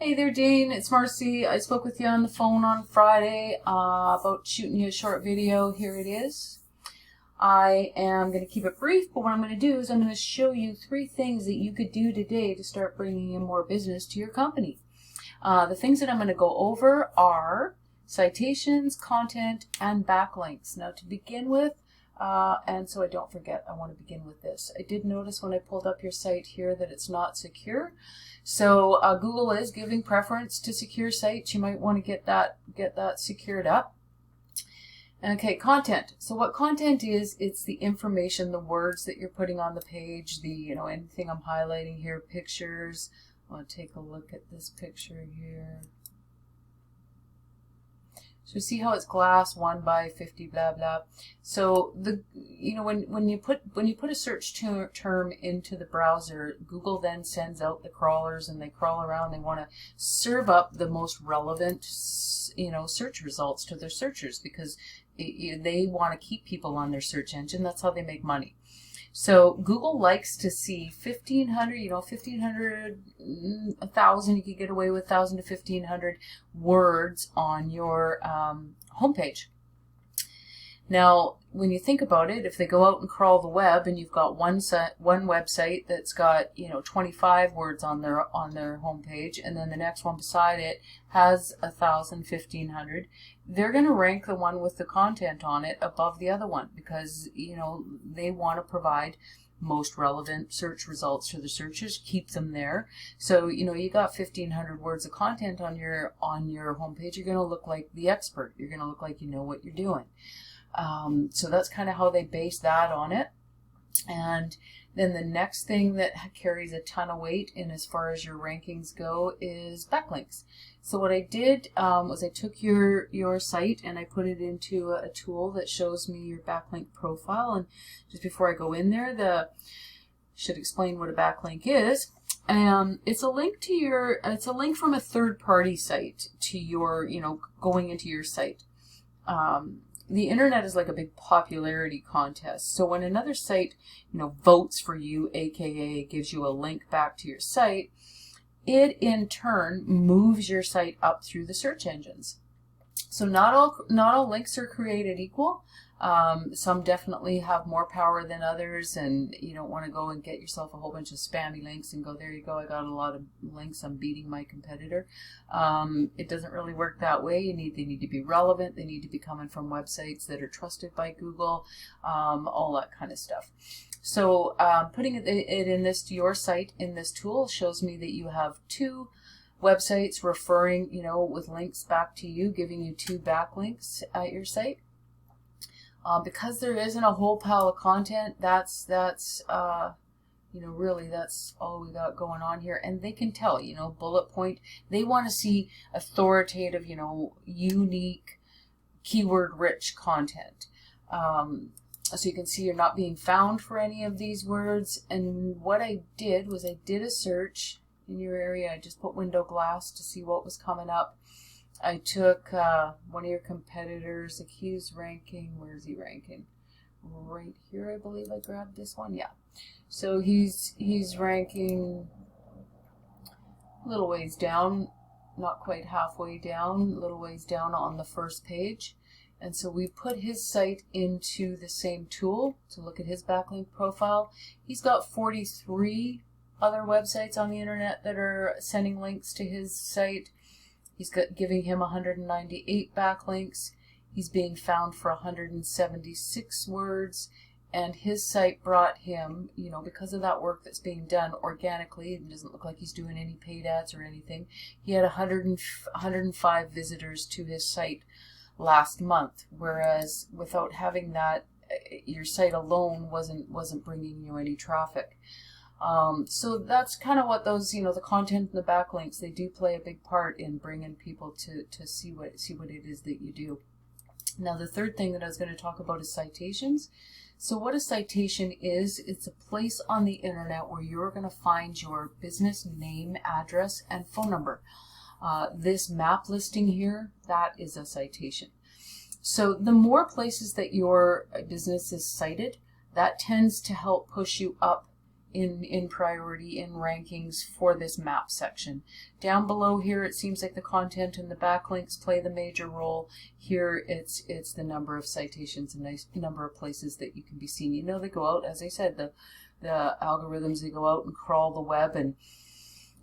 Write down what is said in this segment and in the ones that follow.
Hey there, Dane. It's Marcy. I spoke with you on the phone on Friday about shooting you a short video. Here it is. I am going to keep it brief, but what I'm going to do is I'm going to show you 3 things that you could do today to start bringing in more business to your company. The things that I'm going to go over are citations, content, and backlinks. Now, to begin with, and so I don't forget, I want to begin with this. I did notice when I pulled up your site here that it's not secure. So Google is giving preference to secure sites. You might want to get that secured up. Okay, content. So what content is, it's the information, the words that you're putting on the page, anything I'm highlighting here, pictures. I want to take a look at this picture here. So see how it's glass 1 by 50 blah blah. So when you put a search term into the browser, Google then sends out the crawlers and they crawl around. They want to serve up the most relevant search results to their searchers because they want to keep people on their search engine. That's how they make money. So Google likes to see 1,500, 1,500, 1,000, you could get away with 1,000 to 1,500 words on your homepage. Now, when you think about it, if they go out and crawl the web and you've got one website that's got 25 words on their homepage, and then the next one beside it has 1,000, 1,500, they're going to rank the one with the content on it above the other one because they want to provide most relevant search results to the searchers, keep them there. So you got 1,500 words of content on your homepage. You're going to look like the expert. You're going to look like you know what you're doing. So that's kind of how they base that on it. And then the next thing that carries a ton of weight in as far as your rankings go is backlinks. So what I did was I took your site and I put it into a tool that shows me your backlink profile. And just before I go in there, should explain what a backlink is. It's a link to it's a link from a third-party site to your, going into your site. The internet is like a big popularity contest. So when another site, votes for you, aka gives you a link back to your site, it in turn moves your site up through the search engines. So not all links are created equal. Some definitely have more power than others, and you don't want to go and get yourself a whole bunch of spammy links and go, there you go, I got a lot of links, I'm beating my competitor. It doesn't really work that way. They need to be relevant. They need to be coming from websites that are trusted by Google, all that kind of stuff. So putting it in your site in this tool shows me that you have 2 websites referring, with links back to you, giving you 2 backlinks at your site. Because there isn't a whole pile of content, that's really that's all we got going on here. And they can tell, bullet point. They want to see authoritative, unique, keyword-rich content. So you can see you're not being found for any of these words. And what I did was I did a search in your area. I just put window glass to see what was coming up. I took one of your competitors, like he's ranking, where is he ranking? Right here, I believe I grabbed this one, yeah. So he's ranking a little ways down, not quite halfway down, a little ways down on the first page. And so we put his site into the same tool to look at his backlink profile. He's got 43 other websites on the internet that are sending links to his site. He's giving him 198 backlinks. He's being found for 176 words. And his site brought him, because of that work that's being done organically, it doesn't look like he's doing any paid ads or anything. He had 105 visitors to his site last month, whereas without having that, your site alone wasn't bringing you any traffic. So that's kind of what those, the content and the backlinks, they do play a big part in bringing people to see what it is that you do. Now, the third thing that I was going to talk about is citations. So what a citation is, it's a place on the internet where you're going to find your business name, address, and phone number. This map listing here, that is a citation. So the more places that your business is cited, that tends to help push you up in priority, in rankings for this map section. Down below here, it seems like the content and the backlinks play the major role. Here, it's the number of citations and the number of places that you can be seen. You know, they go out, as I said, the algorithms, they go out and crawl the web, and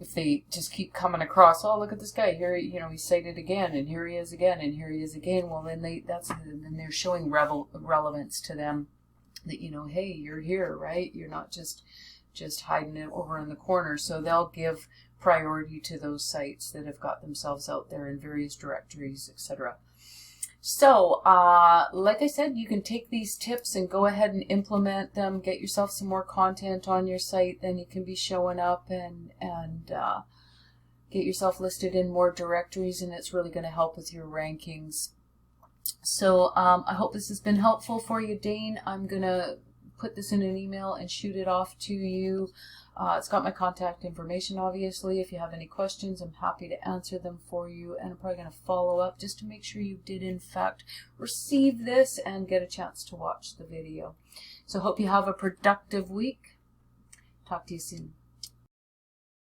if they just keep coming across, oh, look at this guy here, you know, he's cited again, and here he is again, and here he is again. Well, then then they're showing relevance to them, that, you know, hey, you're here, right? You're not just hiding it over in the corner. So they'll give priority to those sites that have got themselves out there in various directories, etc. So, like I said, you can take these tips and go ahead and implement them, get yourself some more content on your site, then you can be showing up and get yourself listed in more directories, and it's really going to help with your rankings. So, I hope this has been helpful for you, Dane. I'm going to put this in an email and shoot it off to you. It's got my contact information, obviously. If you have any questions, I'm happy to answer them for you. And I'm probably going to follow up just to make sure you did, in fact, receive this and get a chance to watch the video. So hope you have a productive week. Talk to you soon.